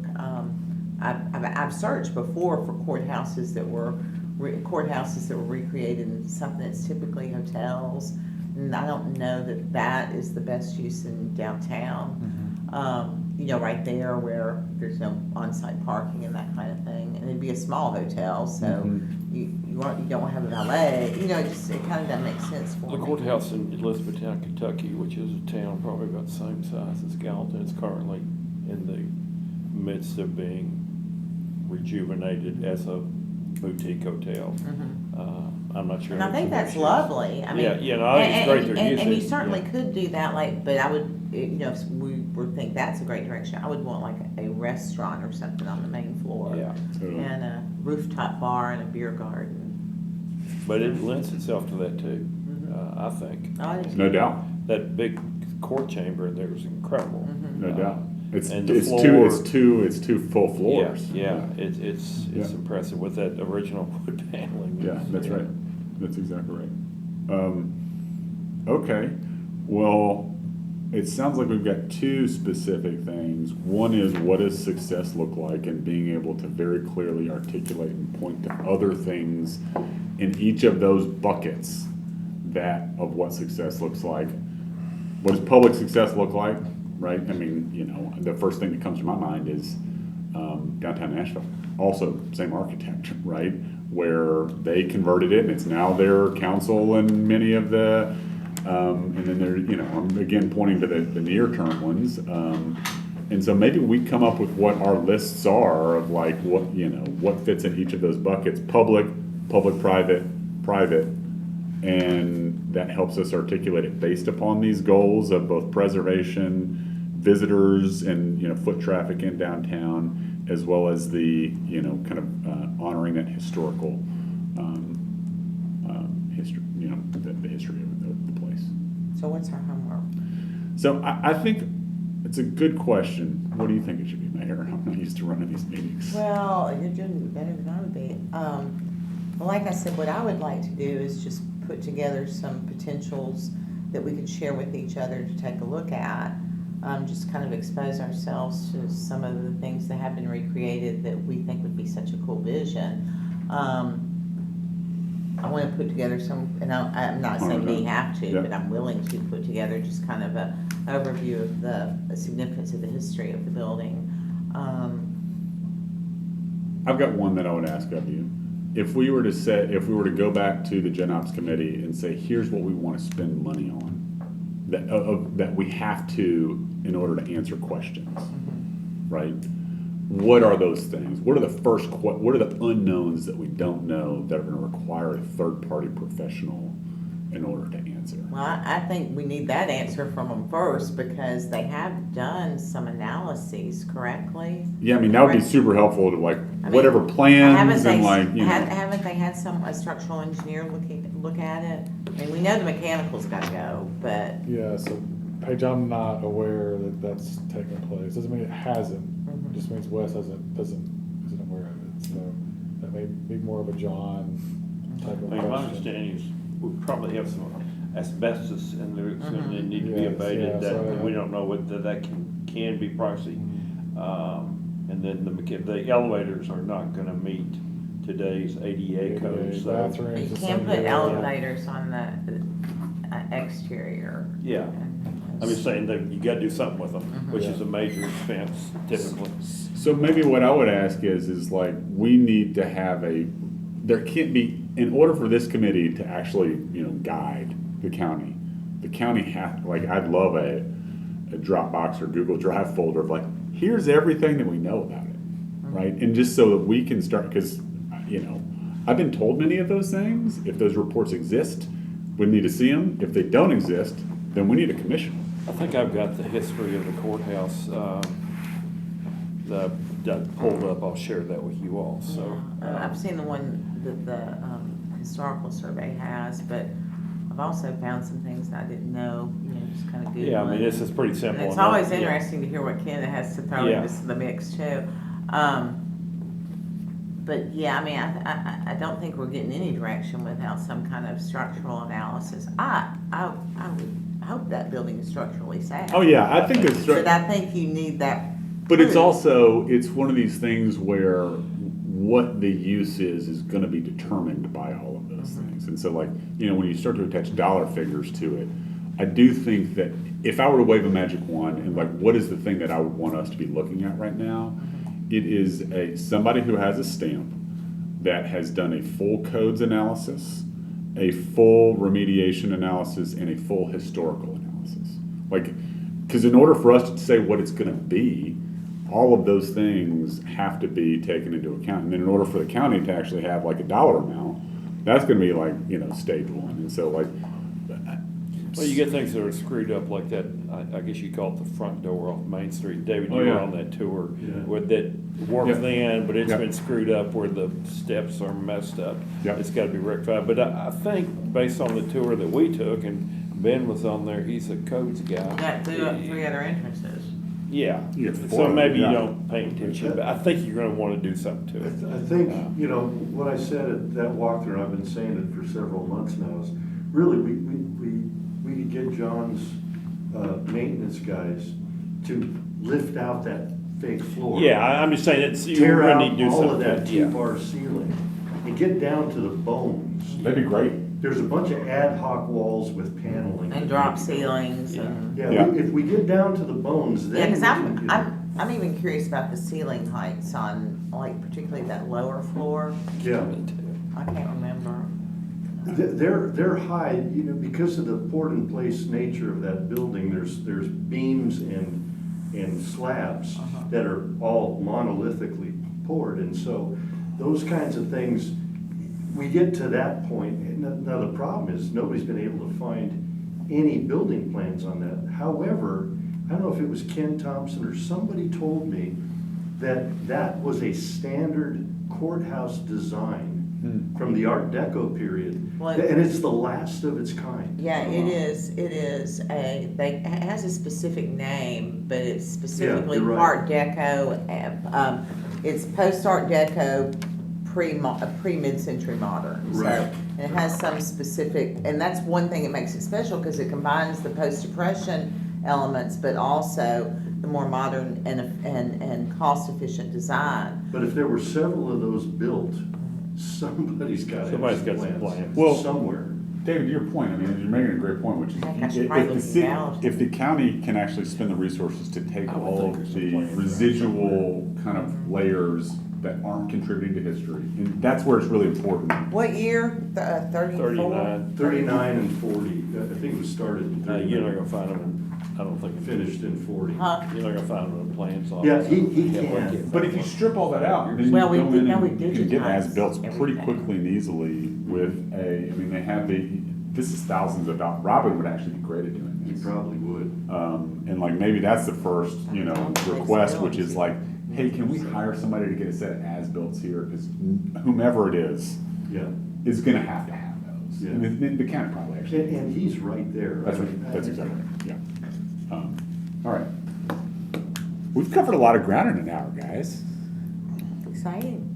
I've searched before for courthouses that were recreated in something that's typically hotels, and I don't know that that is the best use in downtown. You know, right there where there's no on-site parking and that kind of thing, and it'd be a small hotel, so you don't have a valet. You know, it kind of doesn't make sense for The me. courthouse in Elizabethtown, Kentucky, which is a town probably about the same size as Gallatin, is currently in the midst of being rejuvenated as a boutique hotel. I'm not sure. And I think how that's much lovely. I mean, Yeah, no, I think it's great they're using and you it, certainly yeah. could do that, like, but I would, you know, if we would think that's a great direction, I would want like a restaurant or something on the main floor. Yeah. Totally. And a rooftop bar and a beer garden. But it lends itself to that too, I think. No doubt, That big court chamber in there is incredible. no doubt. It's And the it's floor- two full floors. Yeah, it's Yeah. impressive with that original wood paneling. Yeah, that's right. That's exactly right. Okay, well, it sounds like we've got two specific things. One is, what does success look like, and being able to very clearly articulate and point to other things in each of those buckets that of what success looks like. What does public success look like, right? I mean, you know, the first thing that comes to my mind is downtown Nashville. Also, same architect, right? Where they converted it, and it's now their council and many of the, and then there, you know, I'm again pointing to the near-term ones. And so maybe we come up with what our lists are of like what, you know, what fits in each of those buckets: public, private, and that helps us articulate it based upon these goals of both preservation, visitors, and, you know, foot traffic in downtown, as well as the, you know, kind of honoring that historical history, you know, the history of the place. So what's our homework? So I think it's a good question. What do you think it should be, Mayor? I'm not used to running these meetings. Well, you're doing better than I would be. Well, like I said, what I would like to do is just put together some potentials that we could share with each other to take a look at. Just kind of expose ourselves to some of the things that have been recreated that we think would be such a cool vision. I want to put together some, and I'm not saying we have to, Yeah. but I'm willing to put together just kind of a overview of the significance of the history of the building. I've got one that I would ask of you. If we were to go back to the Gen Ops committee and say, here's what we want to spend money on, that we have to in order to answer questions, right? What are those things? What are the unknowns that we don't know that are going to require a third-party professional in order to answer? Well, I think we need that answer from them first because they have done some analyses correctly. Yeah, I mean, that would be super helpful to like whatever Haven't plans they, and like, you know. haven't they had a structural engineer look at it? I mean, we know the mechanical's got to go, but Yeah, so Paige, I'm not aware that that's taken place. Doesn't mean it hasn't. It just means Wes isn't aware of it. So that may be more of a John type of I mean, my question. understanding is we probably have some asbestos and they're going to need to be Yes, abated, yeah, that, so, we don't know whether that can be pricey. And then the elevators are not gonna meet today's ADA code, so. bathrooms you the can same put way. elevators on the exterior. Yeah, I'm just saying that you gotta do something with them, which is a major expense typically. So maybe what I would ask is like, we need to have there can't be, in order for this committee to actually, you know, guide the county like, I'd love a Dropbox or Google Drive folder of like, here's everything that we know about it, right? And just so that we can start, because, you know, I've been told many of those things. If those reports exist, we need to see them. If they don't exist, then we need a commission. I think I've got the history of the courthouse, that pulled up, I'll share that with you all, so. I've seen the one that the historical survey has, but I've also found some things that I didn't know, you know, just kind of Googling. Yeah, I mean, this is pretty And simple. it's enough, always yeah. interesting to hear what Ken has to throw Yeah. into the mix too. But yeah, I mean, I don't think we're getting any direction without some kind of structural analysis. I would hope that building is structurally sound. Oh, yeah, I think it's. But I think you need that. But it's proof. also, it's one of these things where what the use is gonna be determined by all of those things. And so like, when you start to attach dollar figures to it, I do think that if I were to wave a magic wand and like, what is the thing that I would want us to be looking at right now? It is somebody who has a stamp that has done a full codes analysis, a full remediation analysis, and a full historical analysis. Like, because in order for us to say what it's gonna be, all of those things have to be taken into account. And then in order for the county to actually have like a dollar amount, that's gonna be like, stage one. And so like. Well, you get things that are screwed up like that, I guess you call it the front door off Main Street. David, you Oh, were yeah. on that tour Yeah. with that worked Yeah. then, but it's Yeah. been screwed up where the steps are messed up. Yeah. It's gotta be rectified. But I think based on the tour that we took, and Ben was on there, he's a codes guy. Got three other entrances. Yeah, You get so four, maybe you yeah. don't pay attention, but I think you're gonna wanna do something to it. I think, what I said at that walkthrough, and I've been saying it for several months now, is really, we could get John's maintenance guys to lift out that fake floor. Yeah, I'm just saying, it's, you're Tear gonna out need to do all something. of that yeah. T-bar ceiling and get down to the bones. That'd be great. There's a bunch of ad hoc walls with paneling. And drop ceilings and. Yeah, Yeah. if we get down to the bones, Yeah, then. because we can get- I'm even curious about the ceiling heights on, like, particularly that lower floor. Yeah. I can't remember. They're high, because of the poured-in-place nature of that building, there's beams and slabs Uh-huh. that are all monolithically poured, and so those kinds of things, we get to that point, and now the problem is, nobody's been able to find any building plans on that. However, I don't know if it was Ken Thompson or somebody told me that that was a standard courthouse design from the Art Deco period, Well, and it's the last of its kind. Yeah, it is it has a specific name, but it's specifically you're right. Art Deco. It's post-Art Deco, pre-mid-century modern. Right. So, and it has some specific, and that's one thing that makes it special, because it combines the post-depression elements, but also the more modern and cost-efficient design. But if there were several of those built, somebody's got to have Somebody's some got some plans plans. Well- somewhere. David, to your point, I mean, you're making a great point, which is Heck, I should if probably the look city, out. if the county can actually spend the resources to take I would all think of there's some the plans. residual kind of layers that aren't contributing to history, and that's where it's really important. What year? 34? 39. 39 and 40, I think it was started in You're not 39, gonna find them, I don't think. finished in 40. Huh? You're not gonna find them in the plans. Yeah, he Yeah, can. But if you strip all that out, then you Well, we go did- in now we and you can get digitize as-built pretty everything. quickly and easily with they have this is thousands of dollars. Robin would actually be great at doing He this. probably would. And like maybe that's the first, request, which is like, hey, can we Yeah. hire somebody to get a set of as-built here? Because whomever it is Yeah, gonna have to have those. Yeah. And the county probably actually. and he's right there. That's I right, mean, that's exactly right, yeah. All right. We've covered a lot of ground in an hour, guys. Exciting.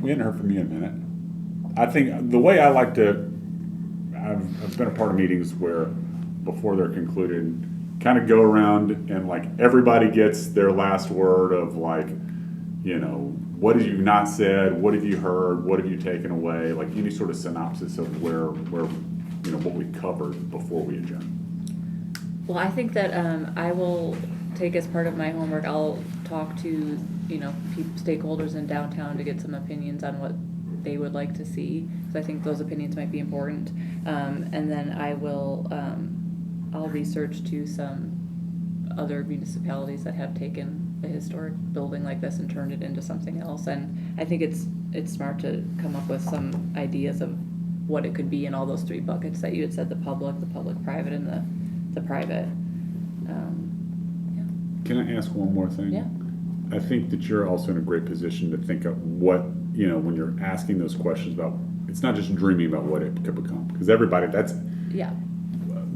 We hadn't heard from you in a minute. I think the way I like to, I've been a part of meetings where, before they're concluded, kind of go around and like everybody gets their last word of like, what have you not said? What have you heard? What have you taken away? Like any sort of synopsis of where what we covered before we adjourn. Well, I think that I will take as part of my homework, I'll talk to, stakeholders in downtown to get some opinions on what they would like to see, because I think those opinions might be important. And then I will, I'll research to some other municipalities that have taken a historic building like this and turned it into something else. And I think it's smart to come up with some ideas of what it could be in all those three buckets that you had said, the public-private, and the private. Can I ask one more thing? Yeah. I think that you're also in a great position to think of what, when you're asking those questions about, it's not just dreaming about what it could become. Because that's Yeah.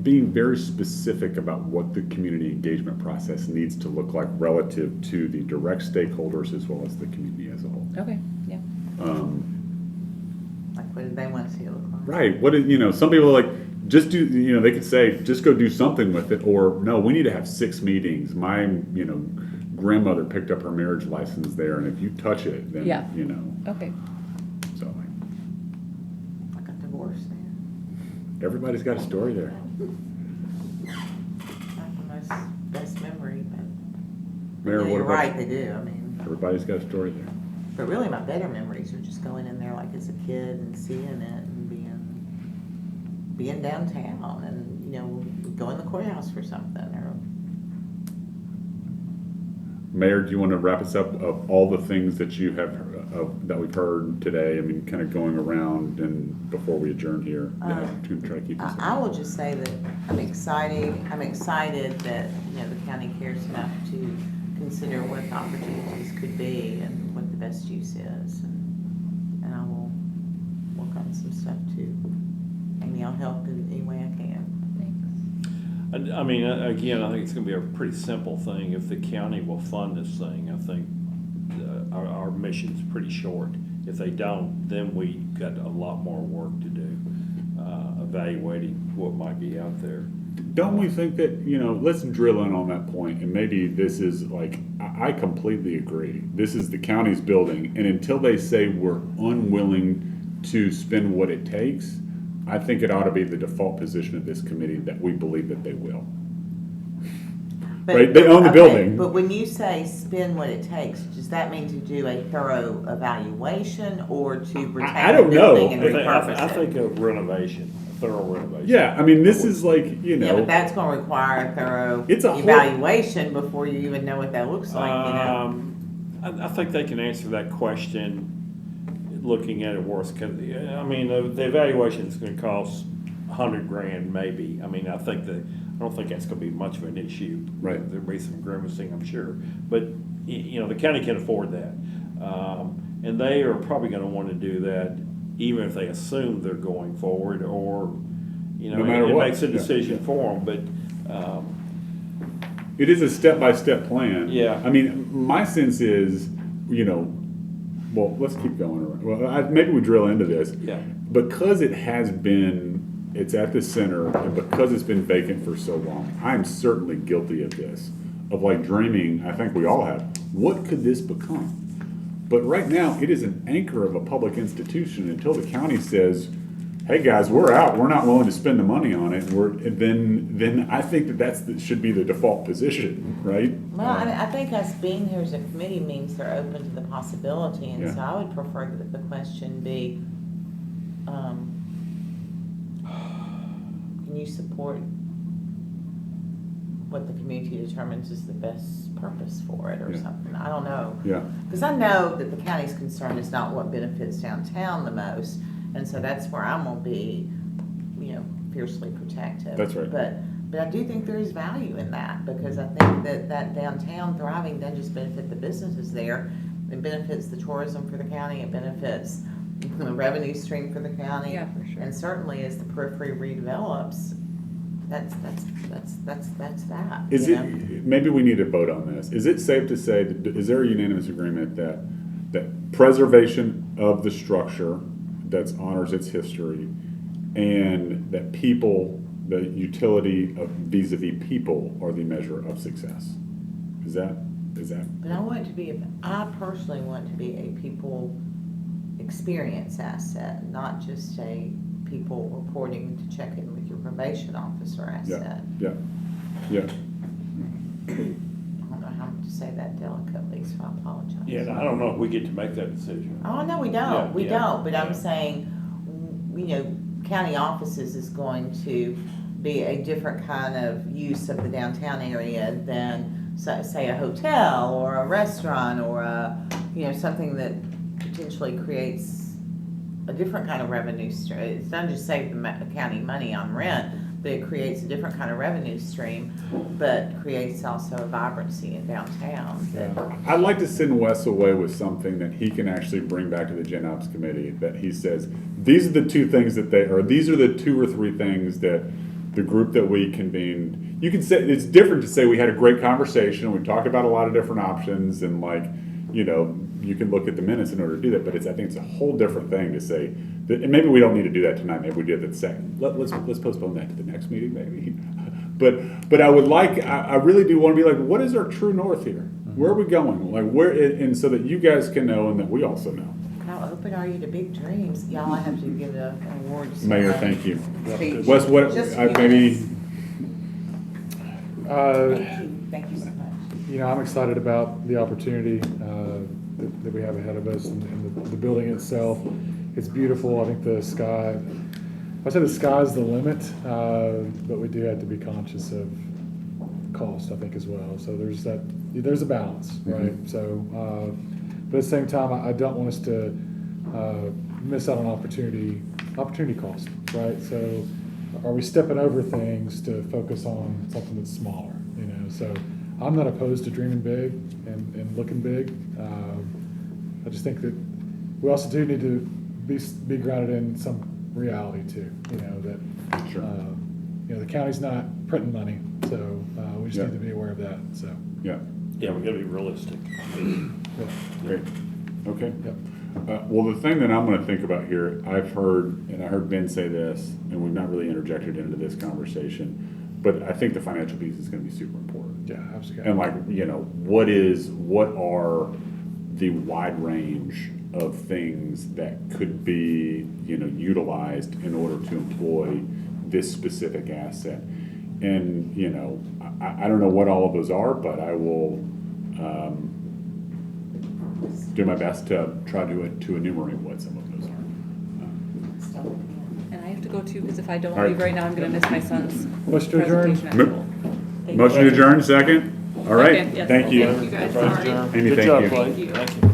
being very specific about what the community engagement process needs to look like relative to the direct stakeholders as well as the community as a whole. Okay, yeah. Like, what did they want to see it look like? Right. Some people are like, just do, they could say, just go do something with it, or no, we need to have 6 meetings. My, grandmother picked up her marriage license there, and if you touch it, then, Yeah. Okay. so I got divorced there. everybody's got a story there. Not the most best memory, but Mayor, yeah, what you're about- right, they do. I mean, Everybody's got a story there. but really my better memories are just going in there like as a kid and seeing it and being downtown and, going to the courthouse for something or. Mayor, do you want to wrap us up of all the things that you have, that we've heard today? I mean, kind of going around and before we adjourn here, to try to keep this. I will just say that I'm excited that, the county cares enough to consider what the opportunities could be and what the best use is. And I will work on some stuff too. Amy, I'll help in any way I can. Thanks. I mean, again, I think it's gonna be a pretty simple thing. If the county will fund this thing, I think our mission's pretty short. If they don't, then we got a lot more work to do, evaluating what might be out there. Don't we think that, let's drill in on that point, and maybe this is like, I completely agree. This is the county's building, and until they say we're unwilling to spend what it takes, I think it ought to be the default position of this committee that we believe that they will. Right, they own the building. But when you say spend what it takes, does that mean to do a thorough evaluation or to I retain don't the know. building and I repurpose it? think a renovation, a thorough renovation. Yeah, I mean, this is like, Yeah, but that's gonna require a thorough It's a whole- evaluation before you even know what that looks like, I think they can answer that question looking at it worse, cause, I mean, the evaluation's gonna cost $100,000 maybe. I mean, I don't think that's gonna be much of an issue. Right. There'll be some grimacing, I'm sure, but, the county can afford that. And they are probably gonna wanna do that even if they assume they're going forward, or, No matter it what. makes a Yeah. decision for them, but, it is a step-by-step plan. Yeah. I mean, my sense is, well, let's keep going around. Well, maybe we drill into this. yeah. Because it's at the center, and because it's been vacant for so long, I'm certainly guilty of this, of like dreaming, I think we all have, what could this become? But right now, it is an anchor of a public institution until the county says, hey guys, we're out, we're not willing to spend the money on it, then I think that should be the default position, right? Well, I think us being here as a committee means they're open to the possibility, and so Yeah. I would prefer that the question be, can you support what the community determines is the best purpose for it or Yeah. something? I don't know. Yeah. Because I know that the county's concern is not what benefits downtown the most, and so that's where I'm gonna be, fiercely protective. That's right. But I do think there is value in that, because I think that downtown thriving doesn't just benefit the businesses there, it benefits the tourism for the county, it benefits the revenue stream for the county. Yeah, for sure. And certainly as the periphery redevelops, that's that. Is you know? it, maybe we need to vote on this. Is it safe to say, is there a unanimous agreement that preservation of the structure that honors its history, and that people, the utility of vis-a-vis people, are the measure of success? Is that? But I personally want it to be a people experience asset, not just a people reporting to check in with your probation officer asset. Yeah. I don't know how to say that delicately, so I apologize. Yeah, and I don't know if we get to make that decision. Oh, no, we Yeah, don't, we yeah, don't, but yeah. I'm saying, county offices is going to be a different kind of use of the downtown area than, say, a hotel or a restaurant or something that potentially creates a different kind of revenue stream. It's not just save the county money on rent, but it creates a different kind of revenue stream, but creates also a vibrancy in downtown. I'd like to send Wes away with something that he can actually bring back to the Gen Ops committee, that he says, these are the 2 things these are the 2 or 3 things that the group that we convened, you can say, it's different to say we had a great conversation, we talked about a lot of different options, and you can look at the minutes in order to do that, but I think it's a whole different thing to say, that, and maybe we don't need to do that tonight, maybe we do it at the second. Let's postpone that to the next meeting, maybe. But I would like, I really do want to be like, what is our true north here? Where are we going? Like, where, and so that you guys can know and that we also know. How open are you to big dreams? Y'all have to give an award. Mayor, thank you. Speech. Wes, what, Just I a few maybe, minutes. Thank you so much. You know, I'm excited about the opportunity that we have ahead of us and the building itself. It's beautiful. I think the sky, I said the sky's the limit, but we do have to be conscious of cost, I think, as well. So there's a balance, right? So, but at the same time, I don't want us to miss out on opportunity cost, right? So are we stepping over things to focus on something that's smaller, you know? So I'm not opposed to dreaming big and looking big. I just think that we also do need to be grounded in some reality too, you know, that, Sure. you know, the county's not printing money, so we just Yeah. need to be aware of that, so. yeah, Yeah, we gotta be realistic. Yeah. great, okay. Yep. Well, the thing that I'm gonna think about here, I've heard, and I heard Ben say this, and we've not really interjected into this conversation, but I think the financial piece is gonna be super important. Yeah, absolutely. And like, you know, what are the wide range of things that could be, you know, utilized in order to employ this specific asset? And, you know, I don't know what all of those are, but I will do my best to try to enumerate what some of those are. And I have to go too, because if I don't All right. leave right now, I'm gonna miss my son's Motion to adjourn. presentation at school. Motion to adjourn, second? All right, Second, yes. thank you. Thank you guys, Everybody's sorry. adjourned. Amy, Good thank job, you. Clay. Thank you. Thank you.